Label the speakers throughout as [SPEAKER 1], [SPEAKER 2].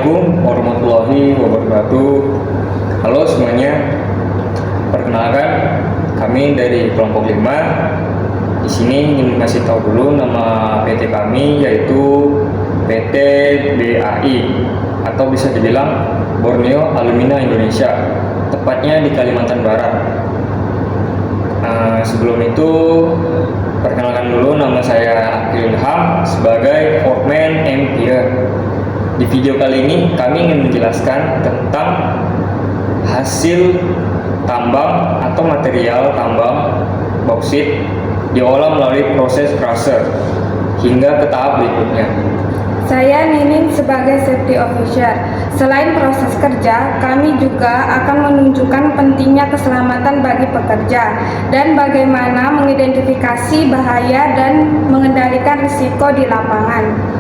[SPEAKER 1] Assalamualaikum warahmatullahi wabarakatuh. Halo semuanya. Perkenalkan, kami dari kelompok 5. Di sini ingin kasih tahu dulu nama PT kami, yaitu PT BAI atau bisa dibilang Borneo Alumina Indonesia, tepatnya di Kalimantan Barat. Sebelum itu, perkenalkan dulu, nama saya Akil Ilham sebagai Foreman Empire. Di video kali ini kami ingin menjelaskan tentang hasil tambang atau material tambang bauksit diolah melalui proses crusher hingga ke tahap berikutnya.
[SPEAKER 2] Saya Nining sebagai safety officer. Selain proses kerja, kami juga akan menunjukkan pentingnya keselamatan bagi pekerja dan bagaimana mengidentifikasi bahaya dan mengendalikan risiko di lapangan.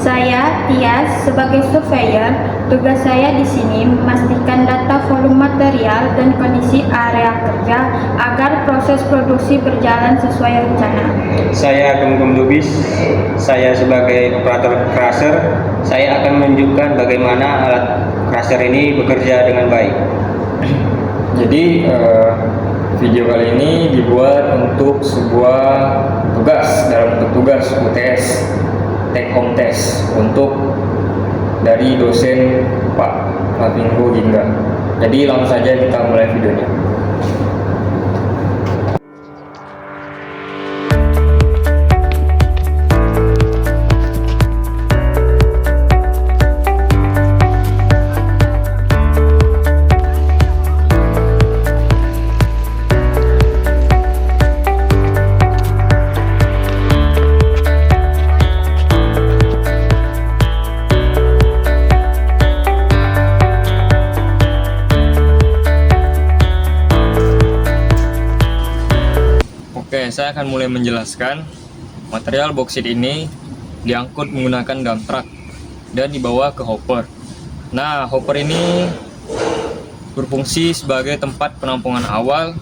[SPEAKER 3] Saya Tias sebagai surveyor. Tugas saya di sini memastikan data volume material dan kondisi area kerja agar proses produksi berjalan sesuai rencana.
[SPEAKER 4] Saya Gumgum Lubis. Saya sebagai operator crusher. Saya akan menunjukkan bagaimana alat crusher ini bekerja dengan baik.
[SPEAKER 1] Jadi video kali ini dibuat untuk sebuah tugas dalam bentuk tugas UTS, take home test untuk dari dosen Pak Flavingo Gingga. Jadi langsung saja kita mulai videonya. Oke, saya akan mulai menjelaskan. Material bauksit ini diangkut menggunakan dump truck dan dibawa ke hopper. Nah, hopper ini berfungsi sebagai tempat penampungan awal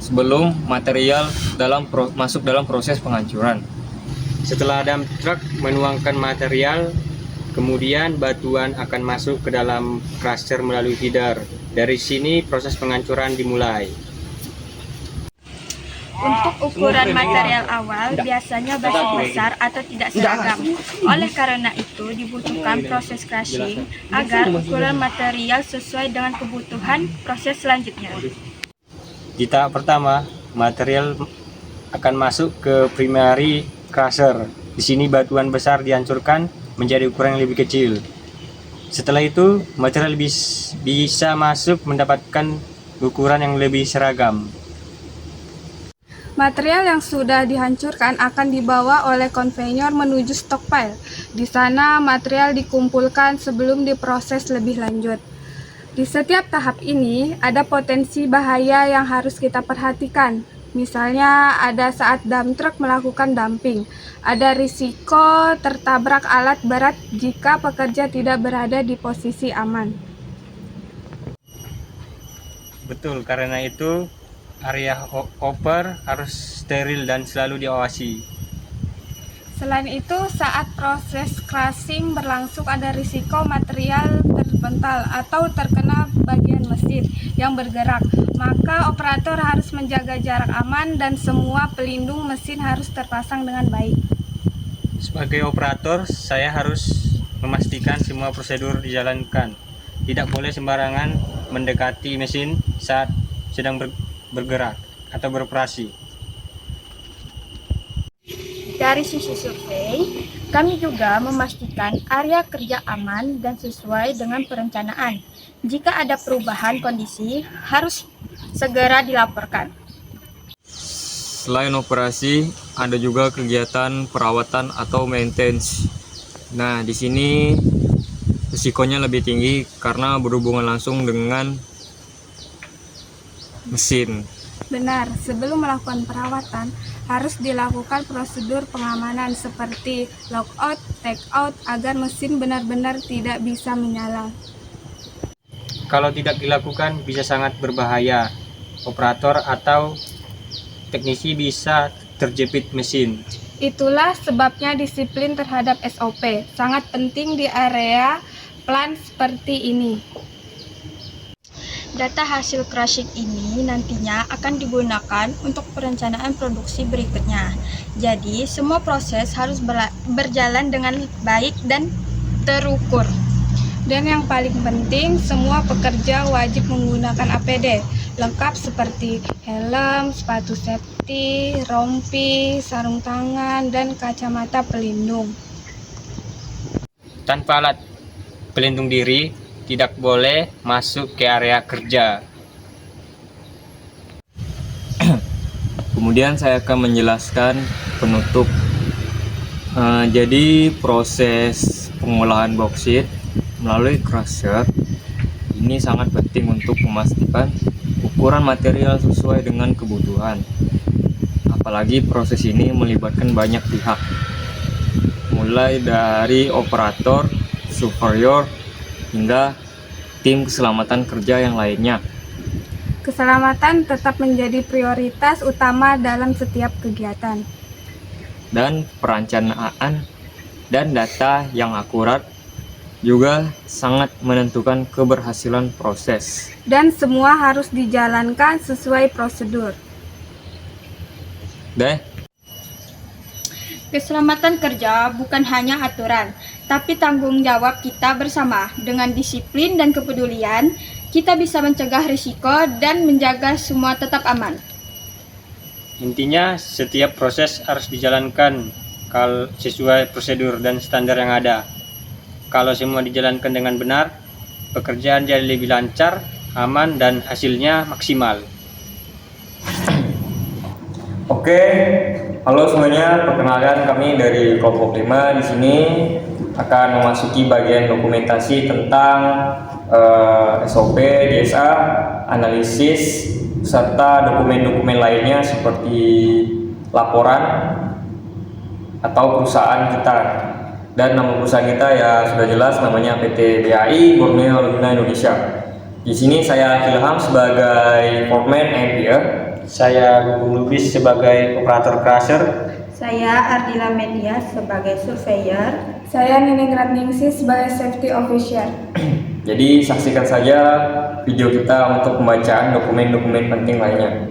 [SPEAKER 1] sebelum material masuk dalam proses penghancuran.
[SPEAKER 4] Setelah dump truck menuangkan material, kemudian batuan akan masuk ke dalam crusher melalui feeder. Dari sini proses penghancuran dimulai.
[SPEAKER 3] Untuk ukuran material awal biasanya batu besar atau tidak seragam. Oleh karena itu dibutuhkan proses crushing agar ukuran material sesuai dengan kebutuhan proses selanjutnya.
[SPEAKER 4] Di tahap pertama, material akan masuk ke primary crusher. Di sini batuan besar dihancurkan menjadi ukuran yang lebih kecil. Setelah itu, material bisa masuk mendapatkan ukuran yang lebih seragam.
[SPEAKER 2] Material yang sudah dihancurkan akan dibawa oleh konveyor menuju stockpile. Di sana material dikumpulkan sebelum diproses lebih lanjut. Di setiap tahap ini ada potensi bahaya yang harus kita perhatikan. Misalnya ada saat dump truck melakukan dumping. Ada risiko tertabrak alat berat jika pekerja tidak berada di posisi aman.
[SPEAKER 4] Betul, karena itu area hopper harus steril dan selalu diawasi.
[SPEAKER 2] Selain itu, saat proses crushing berlangsung ada risiko material terpental atau terkena bagian mesin yang bergerak. Maka operator harus menjaga jarak aman dan semua pelindung mesin harus terpasang dengan baik.
[SPEAKER 4] Sebagai operator, saya harus memastikan semua prosedur dijalankan. Tidak boleh sembarangan mendekati mesin saat sedang bergerak atau beroperasi.
[SPEAKER 3] Dari sisi survei, kami juga memastikan area kerja aman dan sesuai dengan perencanaan. Jika ada perubahan kondisi, harus segera dilaporkan.
[SPEAKER 1] Selain operasi, ada juga kegiatan perawatan atau maintenance. Nah, di sini risikonya lebih tinggi karena berhubungan langsung dengan mesin.
[SPEAKER 2] Benar, sebelum melakukan perawatan, harus dilakukan prosedur pengamanan seperti lockout, take out agar mesin benar-benar tidak bisa menyala.
[SPEAKER 4] Kalau tidak dilakukan bisa sangat berbahaya. Operator atau teknisi bisa terjepit mesin.
[SPEAKER 2] Itulah sebabnya disiplin terhadap SOP sangat penting di area plan seperti ini.
[SPEAKER 3] Data hasil crushing ini nantinya akan digunakan untuk perencanaan produksi berikutnya. Jadi, semua proses harus berjalan dengan baik dan terukur.
[SPEAKER 2] Dan yang paling penting, semua pekerja wajib menggunakan APD lengkap seperti helm, sepatu safety, rompi, sarung tangan, dan kacamata pelindung.
[SPEAKER 4] Tanpa alat pelindung diri, tidak boleh masuk ke area kerja.
[SPEAKER 1] Kemudian saya akan menjelaskan penutup. Jadi proses pengolahan bauksit melalui crusher ini sangat penting untuk memastikan ukuran material sesuai dengan kebutuhan. Apalagi proses ini melibatkan banyak pihak, mulai dari operator, superior, hingga tim keselamatan kerja yang lainnya.
[SPEAKER 2] Keselamatan tetap menjadi prioritas utama dalam setiap kegiatan.
[SPEAKER 1] Dan perencanaan dan data yang akurat juga sangat menentukan keberhasilan proses.
[SPEAKER 2] Dan semua harus dijalankan sesuai prosedur.
[SPEAKER 3] Keselamatan kerja bukan hanya aturan, tapi tanggung jawab kita bersama. Dengan disiplin dan kepedulian, kita bisa mencegah risiko dan menjaga semua tetap aman.
[SPEAKER 4] Intinya, setiap proses harus dijalankan sesuai prosedur dan standar yang ada. Kalau semua dijalankan dengan benar, pekerjaan jadi lebih lancar, aman, dan hasilnya maksimal.
[SPEAKER 1] Oke, halo semuanya, perkenalkan kami dari kelompok 5 di sini akan memasuki bagian dokumentasi tentang SOP, DSA, analisis, serta dokumen-dokumen lainnya seperti laporan atau perusahaan kita. Dan nama perusahaan kita ya sudah jelas, namanya PT BAI Borneo Alumina Indonesia. Di sini saya Ilham sebagai foreman engineer.
[SPEAKER 4] Saya Gugum Lubis sebagai operator crusher.
[SPEAKER 3] Saya Ardila Media sebagai surveyor.
[SPEAKER 2] Saya Nining Ratningsih sebagai safety officer.
[SPEAKER 1] Jadi saksikan saja video kita untuk pembacaan dokumen-dokumen penting lainnya.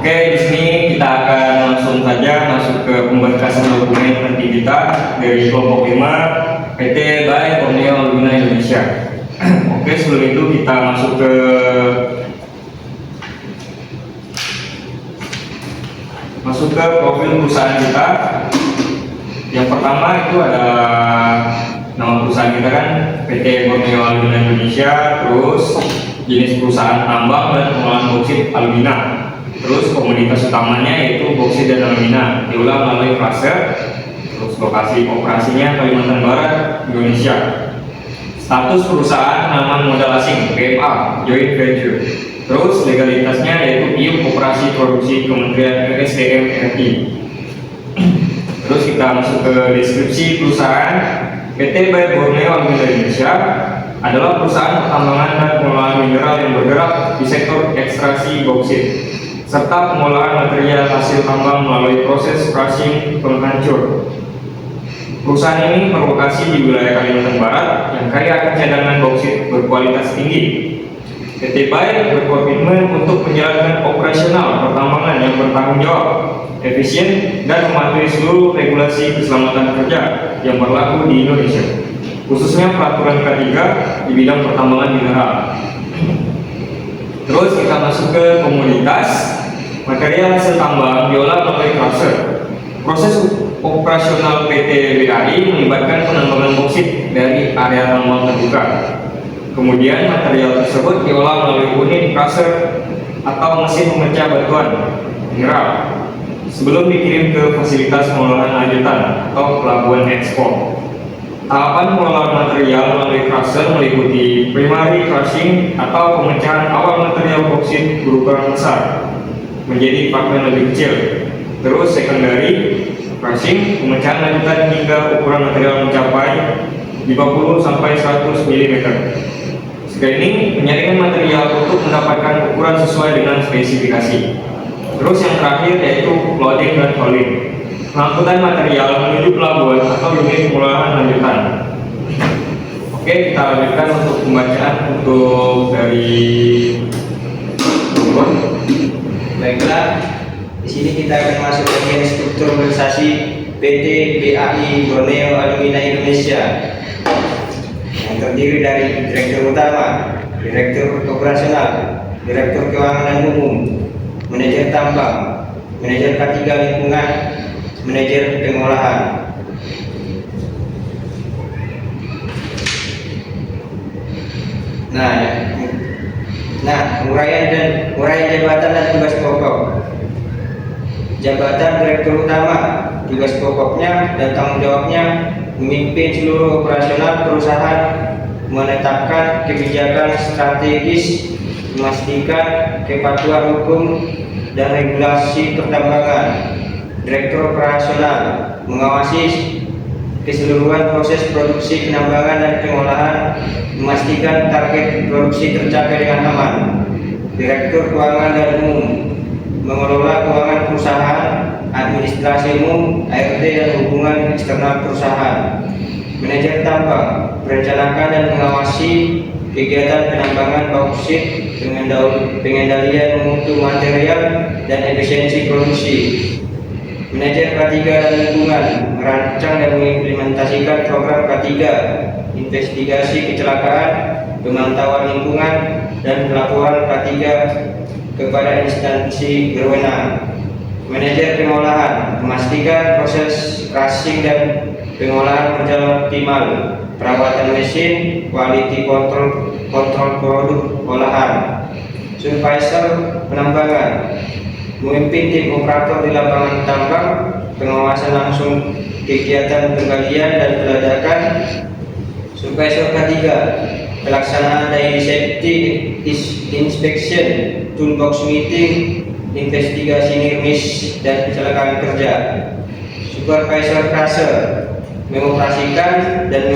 [SPEAKER 1] Oke, di sini kita akan langsung saja masuk ke pemberkasan dokumen penting kita dari kelompok 5 PT BAI Borneo Alumina Indonesia. Oke, sebelum itu kita masuk ke profil perusahaan kita. Yang pertama itu ada nama perusahaan kita kan PT Borneo Alumina Indonesia, terus jenis perusahaan tambang dan pengolahan bauksit alumina. Terus komoditas utamanya yaitu bauksit dan alumina diolah melalui crusher. Terus lokasi operasinya Kalimantan Barat, Indonesia. Status perusahaan penanaman modal asing PMA, joint venture. Terus legalitasnya yaitu IUP Operasi Produksi Kementerian ESDM RI. Terus kita masuk ke deskripsi perusahaan. PT BAI Borneo Alumina Indonesia adalah perusahaan pertambangan dan pengolahan mineral yang bergerak di sektor ekstraksi bauksit serta pengolahan material hasil tambang melalui proses crushing penghancur. Perusahaan ini berlokasi di wilayah Kalimantan Barat yang kaya akan cadangan bauksit berkualitas tinggi. PT BAI berkomitmen untuk menjalankan operasional pertambangan yang bertanggung jawab, efisien, dan mematuhi seluruh regulasi keselamatan kerja yang berlaku di Indonesia, khususnya peraturan K3 di bidang pertambangan mineral. Terus kita masuk ke komoditas. Material hasil tambang diolah melalui crusher. Proses operasional PT BAI melibatkan penambangan bauksit dari area tambang terbuka. Kemudian material tersebut diolah melalui unit crusher atau mesin pemecah batuan mineral sebelum dikirim ke fasilitas pengolahan lanjutan atau pelabuhan ekspor. Tahapan pengolahan material melalui crusher meliputi primary crushing atau pemecahan awal material bauksit berukuran besar menjadi fragmen lebih kecil. Terus secondary crushing, pemecahan lanjutan hingga ukuran material mencapai 50 sampai 100 mm. Screening, penyaringan material untuk mendapatkan ukuran sesuai dengan spesifikasi. Terus yang terakhir yaitu loading dan hauling, pengangkutan material menuju pelabuhan atau unit pengolahan lanjutan. Oke, kita lanjutkan untuk pembacaan untuk dari Bogor.
[SPEAKER 4] Baiklah, di sini kita akan masuk bagian struktur organisasi PT BAI Borneo Alumina Indonesia yang terdiri dari Direktur Utama, Direktur Operasional, Direktur Keuangan dan Umum, Manajer Tambang, Manajer K3 Lingkungan, Manajer Pengolahan. Uraian jabatan dan tugas pokok. Jabatan Direktur Utama, tugas pokoknya dan tanggung jawabnya memimpin seluruh operasional perusahaan, menetapkan kebijakan strategis, memastikan kepatuhan hukum dan regulasi pertambangan. Direktur Operasional mengawasi keseluruhan proses produksi penambangan dan pengolahan, memastikan target produksi tercapai dengan aman. Direktur Keuangan dan Umum mengelola keuangan perusahaan, administrasi umum, ART dan hubungan eksternal perusahaan. Manajer Tambang merencanakan dan mengawasi kegiatan penambangan bauksit, pengendalian mutu material dan efisiensi produksi. Manajer K3 dan Lingkungan merancang dan mengimplementasikan program K3, investigasi kecelakaan, pemantauan lingkungan, dan pelaporan K3 kepada instansi berwenang. Manajer Pengolahan memastikan proses crushing dan pengolahan berjalan optimal, perawatan mesin, quality control produk olahan. Supervisor Penambangan memimpin tim operator di lapangan tambang, pengawasan langsung kegiatan penggalian dan peledakan. Supervisor K3 pelaksanaan daily safety inspection, toolbox meeting, investigasi NIRMIS dan kecelakaan kerja. Supervisor crusher mengoperasikan dan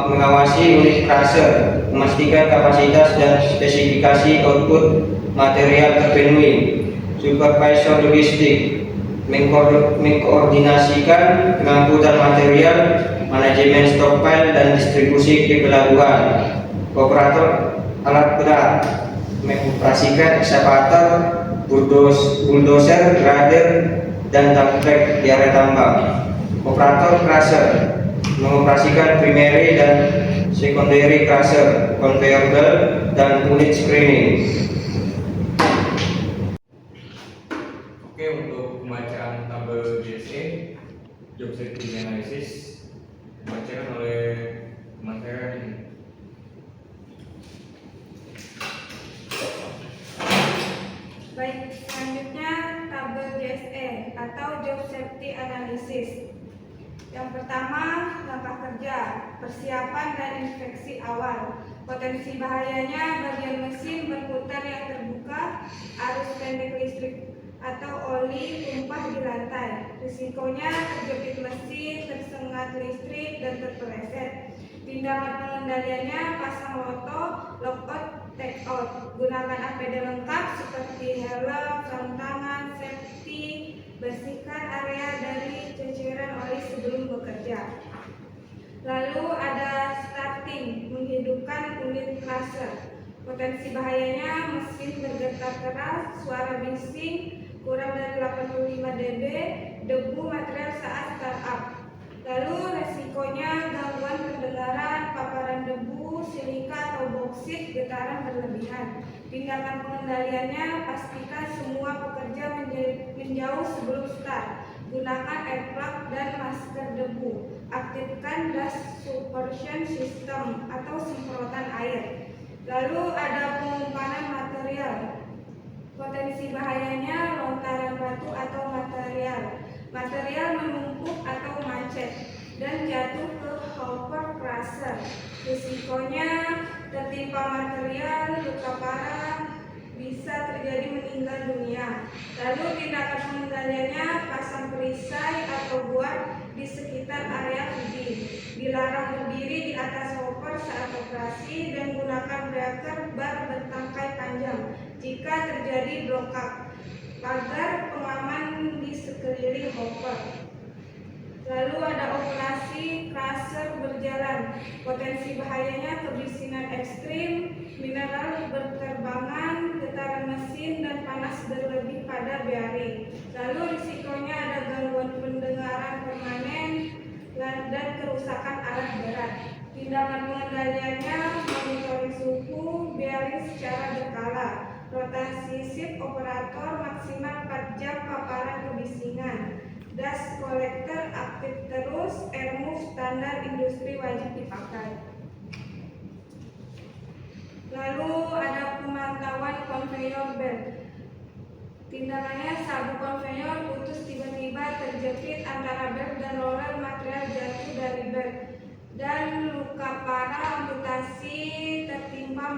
[SPEAKER 4] mengawasi unit crusher, memastikan kapasitas dan spesifikasi output material terpenuhi. Supervisor logistik mengkoordinasikan pengangkutan material, manajemen stockpile dan distribusi ke pelabuhan. Operator alat berat mengoperasikan ekskavator, bulldozer, grader, dan dump truck di area tambang. Operator crusher mengoperasikan primary dan secondary crusher, conveyor belt, dan unit screening.
[SPEAKER 1] Oke, untuk pembacaan tabel JSE, Job Safety Analysis, dibacakan oleh material ini.
[SPEAKER 2] Baik, selanjutnya tabel JSE atau Job Safety Analysis. Yang pertama, langkah kerja, persiapan dan inspeksi awal. Potensi bahayanya bagian mesin berputar yang terbuka, arus pendek listrik atau oli tumpah di lantai. Risikonya terjepit mesin, tersengat listrik, dan terpeleset. Tindakan pengendaliannya pasang loto, lockout, take out. Gunakan APD lengkap seperti helm, sarung tangan, safety. Bersihkan area dari ceceran oli sebelum bekerja. Lalu ada starting, menghidupkan unit crusher. Potensi bahayanya mesin bergetar keras, suara bising kurang dari 85 dB, debu material saat startup. Lalu resikonya gangguan pendengaran, paparan debu, silika atau boksit, getaran berlebihan. Tindakan pengendaliannya, pastikan semua pekerja menjauh sebelum start. Gunakan air plug dan masker debu. Aktifkan dust suppression system atau semprotan air. Lalu ada pengumpanan material. Potensi bahayanya lontaran batu atau material menumpuk atau macet dan jatuh ke hopper crusher. Risikonya tertimpa material, luka parah, bisa terjadi meninggal dunia. Lalu tindakan pengendaliannya pasang perisai atau buat di sekitar area feeding. Dilarang berdiri di atas hopper saat operasi dan gunakan breaker bar bertangkai panjang jika terjadi blokad agar pengaman di sekeliling hopper. Lalu ada operasi crusher berjalan. Potensi bahayanya kebisingan ekstrim, mineral berterbangan, getaran mesin, dan panas berlebih pada bearing. Lalu risikonya ada gangguan pendengaran permanen dan kerusakan alat berat. Tindakan pengendaliannya monitoring suhu bearing secara berkala, rotasi shift operator maksimal 4 jam paparan kebisingan. Dust collector aktif terus, air move standar industri wajib dipakai. Lalu ada pemantauan conveyor belt. Tindakannya sabu konveyor putus tiba-tiba terjepit antara belt dan roller, material jatuh dari belt, dan luka parah, amputasi tertimpa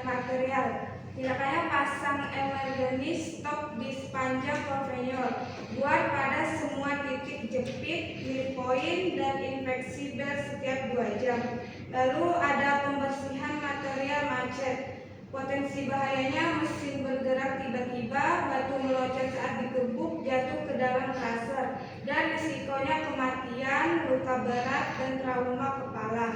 [SPEAKER 2] material. Tindakannya pasang emergency stop di sepanjang konveyor, buat pada semua titik jepit, nil point, dan infeksi bel setiap 2 jam. Lalu ada pembersihan material macet. Potensi bahayanya mesin bergerak tiba-tiba, batu melocot saat digebuk, jatuh ke dalam crusher, dan risikonya kematian, luka berat, dan trauma kepala.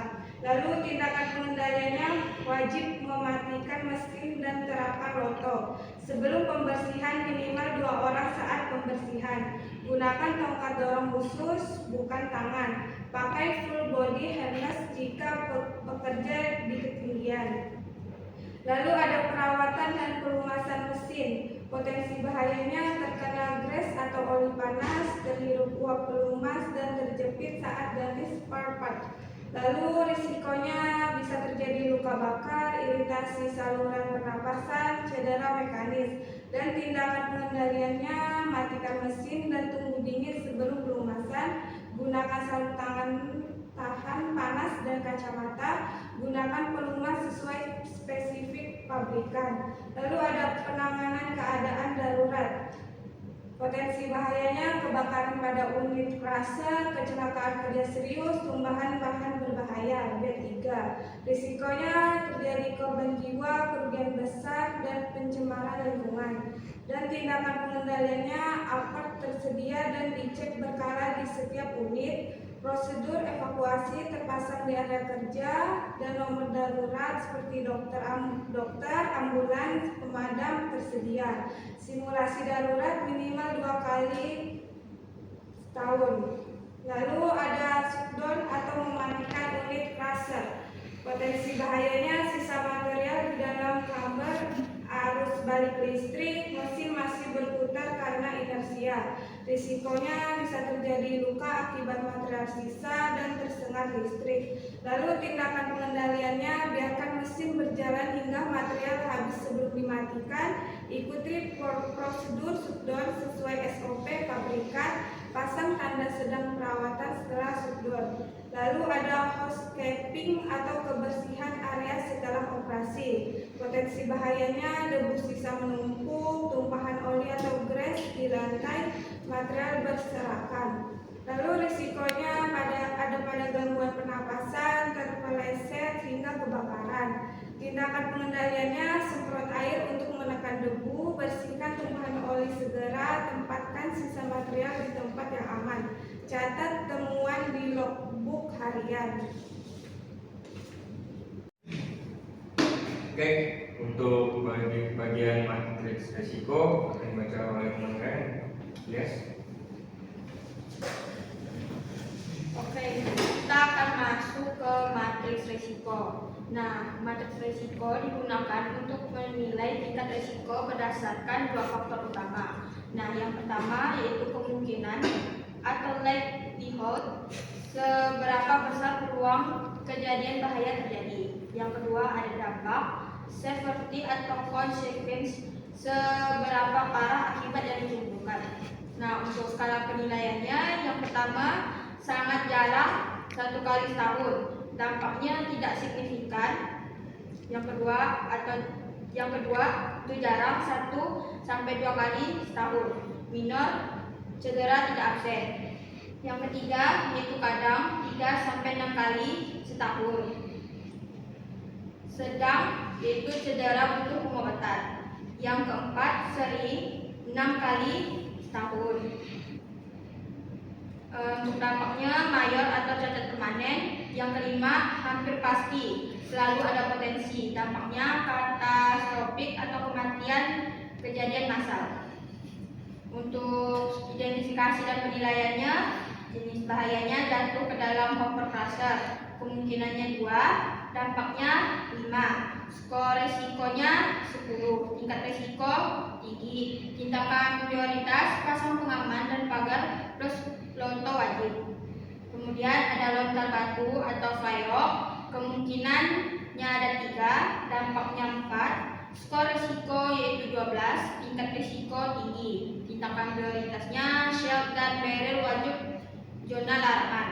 [SPEAKER 2] Lalu tindakan pengendaliannya wajib mematikan mesin dan terapkan loto. Sebelum pembersihan minimal 2 orang saat pembersihan. Gunakan tongkat dorong khusus, bukan tangan. Pakai full body harness jika bekerja di ketinggian. Lalu ada perawatan dan pelumasan mesin. Potensi bahayanya terkena grease atau oli panas, terhirup uap pelumas, dan terjepit saat ganti spare part. Lalu risikonya bisa terjadi luka bakar, iritasi saluran pernapasan, cedera mekanis. Dan tindakan pengendaliannya matikan mesin dan tunggu dingin sebelum pelumasan. Gunakan sarung tangan tahan panas dan kacamata. Gunakan pelumas sesuai spesifik pabrikan. Lalu ada penanganan keadaan darurat. Potensi bahayanya kebakaran pada unit crusher, kecelakaan kerja serius, tumbahan bahan berbahaya. B3. Risikonya terjadi korban jiwa, kerugian besar, dan pencemaran lingkungan. Dan tindakan pengendaliannya apart tersedia dan dicek berkala di setiap unit. Prosedur evakuasi terpasang di area kerja, dan nomor darurat seperti dokter, ambulans, pemadam tersedia. Simulasi darurat minimal 2 kali setahun. Lalu ada shutdown atau mematikan unit crusher. Potensi bahayanya sisa material di dalam kamber, arus balik listrik, mesin masih berputar karena inersia. Risikonya bisa terjadi luka akibat material sisa dan tersengat listrik. Lalu tindakan pengendaliannya, biarkan mesin berjalan hingga material habis sebelum dimatikan. Ikuti prosedur shutdown sesuai SOP pabrikan. Pasang tanda sedang perawatan setelah shutdown. Lalu ada housekeeping atau kebersihan area setelah operasi. Potensi bahayanya debu sisa menumpuk, tumpahan oli atau grease di lantai, material berserakan. Lalu risikonya ada pada gangguan pernapasan, terpeleset hingga kebakaran. Tindakan pengendaliannya semprot air untuk menekan debu, bersihkan tumpahan oli segera, tempatkan sisa material di tempat yang aman. Catat temuan di logbook harian.
[SPEAKER 1] Oke, untuk bagian matriks resiko akan dibaca oleh teman-teman. Yes.
[SPEAKER 3] Oke, kita akan masuk ke matriks risiko. Nah, matriks risiko digunakan untuk menilai tingkat risiko berdasarkan 2 faktor utama. Nah, yang pertama yaitu kemungkinan atau likelihood, seberapa besar peluang kejadian bahaya terjadi. Yang kedua ada dampak, severity atau consequence, seberapa parah akibat yang ditimbulkan. Nah, untuk skala penilaiannya, yang pertama sangat jarang, 1 kali setahun, dampaknya tidak signifikan. Yang kedua atau Yang kedua, itu jarang 1 sampai 2 kali setahun. Minor, cedera tidak absen. Yang ketiga, yaitu kadang 3 sampai 6 kali setahun. Sedang, yaitu cedera butuh pengobatan. Yang keempat, sering 6 kali setahun. Untuk dampaknya mayor atau cacat permanen. Yang kelima, hampir pasti selalu ada potensi dampaknya katastrofik atau kematian kejadian massal. Untuk identifikasi dan penilaiannya, jenis bahayanya jatuh ke dalam overpressure, kemungkinannya 2, dampaknya 5, skor resikonya 10, tingkat resiko tinggi, tindakan prioritas pasang pengaman dan pagar plus lonto wajib. Kemudian ada lontar batu atau flyrock, kemungkinannya ada 3, dampaknya 4, skor resiko yaitu 12, tingkat resiko tinggi, tindakan prioritasnya shield dan barrel wajib zona larangan.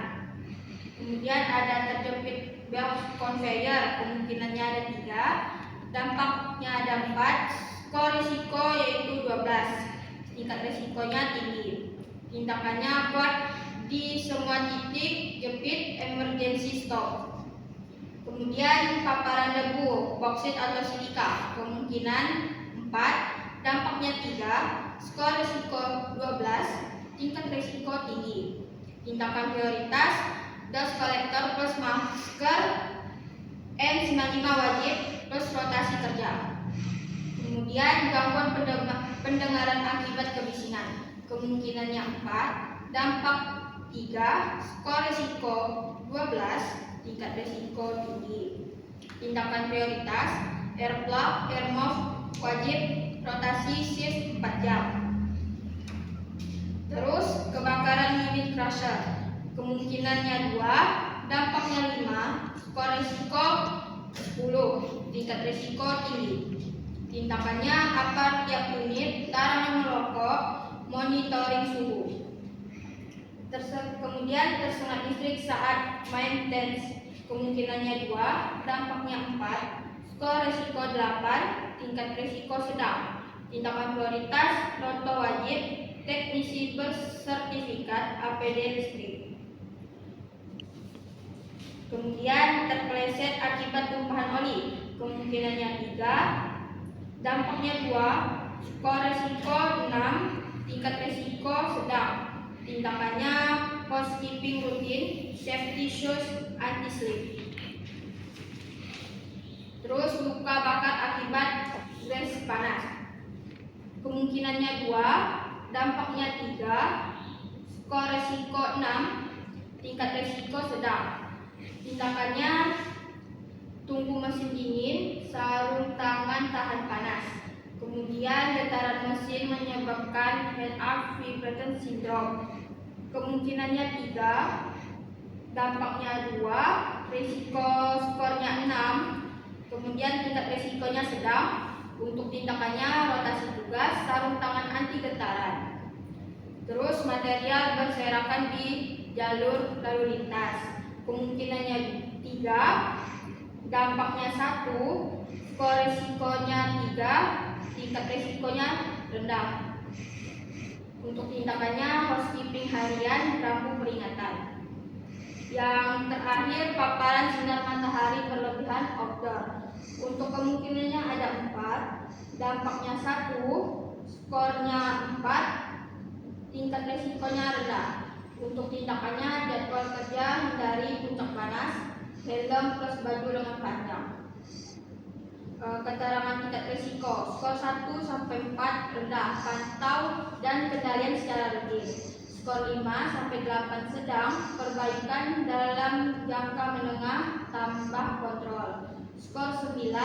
[SPEAKER 3] Kemudian ada terjepit belt conveyor, kemungkinannya ada 3, dampaknya ada 4, skor risiko yaitu 12, tingkat risikonya tinggi, tindakannya buat di semua titik jepit emergency stop. Kemudian paparan debu, boksit atau silika, kemungkinan 4, dampaknya 3, skor risiko 12, tingkat risiko tinggi, tindakan prioritas dust collector plus masker N95 wajib plus rotasi kerja. Kemudian gangguan pendengaran akibat kebisingan, kemungkinannya 4, dampak 3, skor risiko 12, tingkat risiko tinggi, tindakan prioritas air plug, air muff wajib rotasi shift 4 jam. Terus kebakaran unit crusher, kemungkinannya 2, dampaknya 5, skor risiko 10, tingkat risiko tinggi, tindakannya apar tiap unit, larangan merokok, monitoring suhu. Kemudian tersengat listrik saat maintenance, kemungkinannya 2, dampaknya 4, skor risiko 8, tingkat risiko sedang, tindakan prioritas lonto wajib, teknisi bersertifikat APD listrik. Kemudian terpeleset akibat tumpahan oli, kemungkinannya 3, dampaknya 2, skor risiko 6, tingkat risiko sedang, tindakannya housekeeping rutin, safety shoes, anti slip. Terus luka bakar akibat gas panas, kemungkinannya 2, dampaknya 3, skor risiko 6, tingkat risiko sedang, tindakannya tunggu mesin dingin, sarung tangan tahan panas. Kemudian getaran mesin menyebabkan head-up vibrator syndrome, kemungkinannya 3, dampaknya 2, risiko skornya 6, kemudian tingkat risikonya sedang. Untuk tindakannya rotasi tugas, sarung tangan anti getaran. Terus material berserakan di jalur lalu lintas, kemungkinannya 3, dampaknya 1, skor risikonya 3, tingkat risikonya rendah. Untuk tindakannya housekeeping harian, rambu peringatan. Yang terakhir paparan sinar matahari berlebihan outdoor. Untuk kemungkinannya ada 4, dampaknya 1, skornya 4, tingkat risikonya rendah. Untuk tindakannya jadwal kerja hindari puncak panas, helm plus baju lengan panjang. Keterangan tingkat risiko, skor 1 sampai 4 rendah, pantau dan kendalian secara rutin. Skor 5 sampai 8 sedang, perbaikan dalam jangka menengah tambah kontrol. Skor 9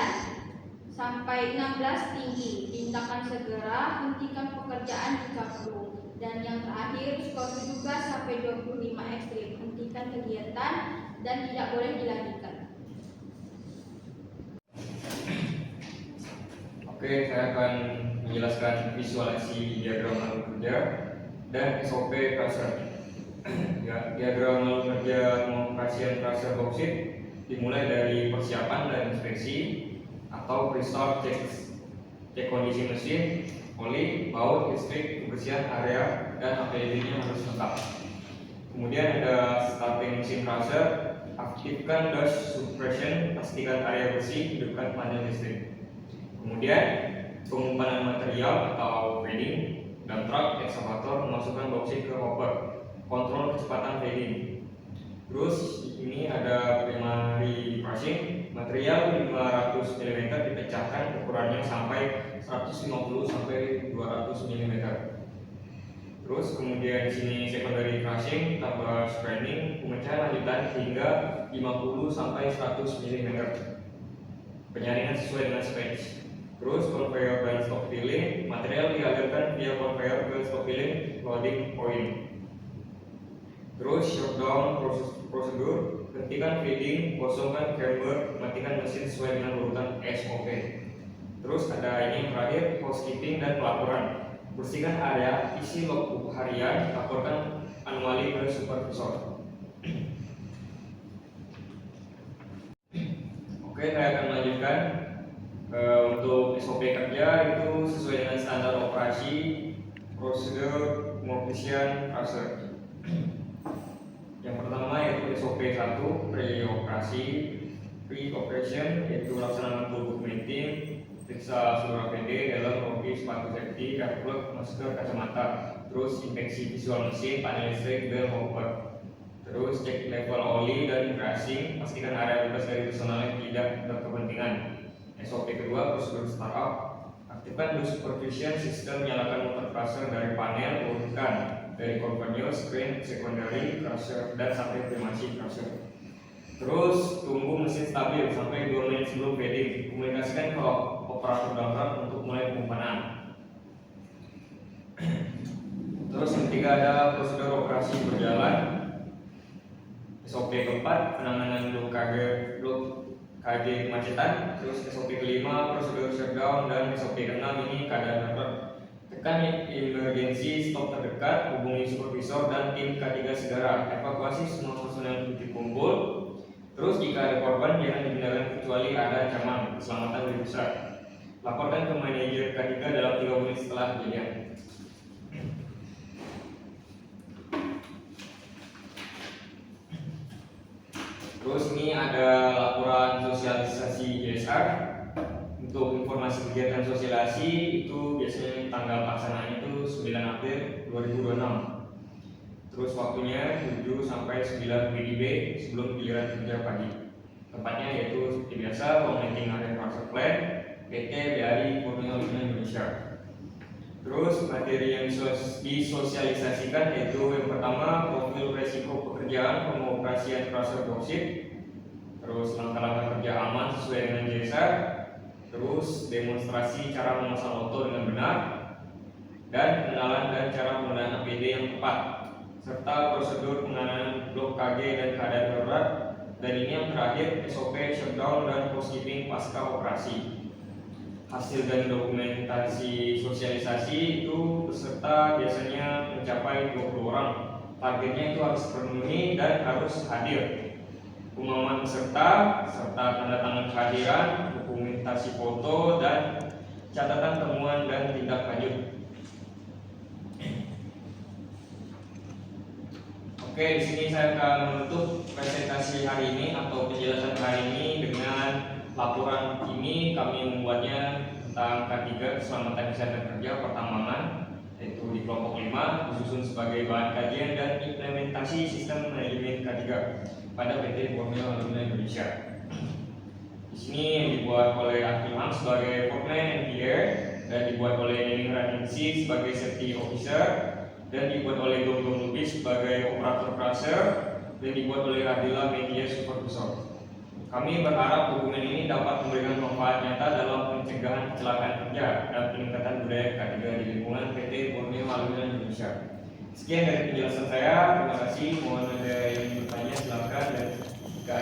[SPEAKER 3] sampai 16 tinggi, tindakan segera, hentikan pekerjaan jika perlu. Dan yang terakhir skor 17 sampai 25 ekstrim, hentikan kegiatan dan tidak boleh dilanjutkan.
[SPEAKER 1] Oke, saya akan menjelaskan visualisasi diagram alur kerja dan SOP crusher. Ya, diagram alur kerja pengoperasian crusher bauksit dimulai dari persiapan dan inspeksi, atau pre-start cek kondisi mesin, oli, baut, listrik, kebersihan area, dan APD-nya harus lengkap. Kemudian ada starting mesin crusher, aktifkan dust suppression, pastikan area bersih, hidupkan panel listrik. Kemudian pengumpanan material atau feeding, dump truck, ekskavator memasukkan boksit ke hopper, kontrol kecepatan feeding. Terus ini ada primary crushing, material 500 mm dipecahkan ukurannya sampai 150 sampai 200 mm. Terus kemudian di sini secondary crushing tambah screening, pemecahan lanjutan hingga 50 sampai 100 mm. Penyaringan sesuai dengan specs. Terus conveyor dan stock filling, material dialirkan via conveyor ke stock filling loading point. Terus shutdown prosedur, hentikan feeding, kosongkan chamber, matikan mesin sesuai dengan urutan SOP. Terus ada ini yang terakhir, housekeeping dan pelaporan. Bersihkan area, isi logbook harian, laporkan anuali ke supervisor. Oke, saya akan melanjutkan. Untuk SOP kerja itu sesuai dengan standar operasi, prosedur pengoptisian crusher. Yang pertama yaitu SOP 1, pre-operasi, pre-operation yaitu laksanaan full book maintain, periksa seluruh APD, helm, rompi, sepatu safety, air plug, masker, kacamata. Terus inspeksi visual mesin, panel listrik, bel, hopper. Terus cek level oli dan bracing, pastikan area bebas dari personal yang tidak berkepentingan. SOP kedua, prosedur startup, aktifkan dust supervision sistem, nyalakan motor crusher dari panel, turunkan dari conveyor, screen, secondary crusher, dan sampai primary crusher. Terus tunggu mesin stabil sampai 2 menit sebelum feeding. Komunikasikan ke operator dampak untuk mulai pengumpanan. Terus yang ketiga ada prosedur operasi berjalan. SOP keempat, penanganan blok KG kemacetan. Terus SOP kelima, prosedur shutdown, dan SOP keenam ini keadaan darurat. Tekan emergensi stop terdekat, hubungi supervisor dan tim K3 segera. Evakuasi semua personel titik kumpul. Terus jika ada korban jangan dipindahkan kecuali ada ancaman keselamatan lebih besar. Laporkan ke manajer K3 dalam 3 menit setelah kejadian. Terus ini ada laporan sosialisasi JSR. Untuk informasi kegiatan sosialisasi itu biasanya tanggal pelaksanaannya itu 9 April 2026. Terus waktunya 7 sampai 9 WIB sebelum giliran kerja pagi. Tempatnya yaitu seperti biasa, Formatting Area Crusher Plant, PT BRI Murni Indonesia. Terus materi yang disosialisasikan yaitu yang pertama profil resiko pekerjaan pengoperasian crusher boksit, terus langkah-langkah kerja aman sesuai dengan JSR, terus demonstrasi cara memasang motor dengan benar, dan pengenalan dan cara penggunaan APD yang tepat, serta prosedur penanganan blok KG dan keadaan darurat, dan ini yang terakhir SOP shutdown dan housekeeping pasca operasi. Hasil dari dokumentasi sosialisasi itu peserta biasanya mencapai 20 orang. Targetnya itu harus terpenuhi dan harus hadir. Pengumuman peserta serta tanda tangan kehadiran, dokumentasi foto, dan catatan temuan dan tindak lanjut. Oke, di sini saya akan menutup presentasi hari ini atau penjelasan hari ini dengan laporan ini. Kami membuatnya tentang K3 keselamatan kesehatan kerja pertambangan, yaitu di kelompok 5, disusun sebagai bahan kajian dan implementasi sistem manajemen K3 pada PT Borneo Alumni Indonesia. Di sini yang dibuat oleh Akilham sebagai foreman engineer, dan dibuat oleh Nening Raningsi sebagai safety officer, dan dibuat oleh Gong Lubis sebagai operator crusher, dan dibuat oleh Adila Media supervisor. Kami berharap dokumen ini dapat memberikan manfaat nyata dalam pencegahan kecelakaan kerja dan peningkatan budaya K3 di lingkungan PT Borneo Alumni Indonesia. Sekian dari penjelasan saya, terima kasih. Mohon ada yang bertanya silakan, dan jika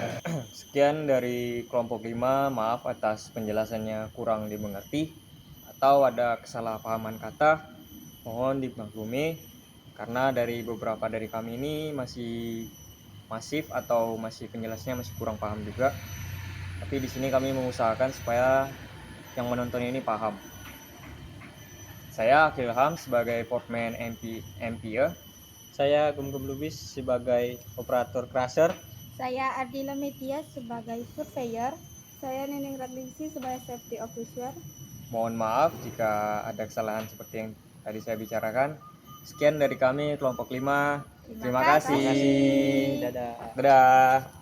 [SPEAKER 5] Sekian dari kelompok 5, maaf atas penjelasannya kurang dimengerti atau ada kesalahpahaman kata, mohon dimaklumi karena dari beberapa dari kami ini masih masif atau masih penjelasnya masih kurang paham juga. Tapi di sini kami mengusahakan supaya yang menonton ini paham. Saya Akil Ilham sebagai Foreman MP.
[SPEAKER 4] Saya Gumgum Lubis sebagai operator crusher.
[SPEAKER 6] Saya Ardila Metia sebagai surveyor.
[SPEAKER 2] Saya Neneng Radlingsi sebagai safety officer.
[SPEAKER 5] Mohon maaf jika ada kesalahan seperti yang tadi saya bicarakan. Sekian dari kami kelompok 5. Terima kasih.
[SPEAKER 4] Dadah.
[SPEAKER 5] Dadah.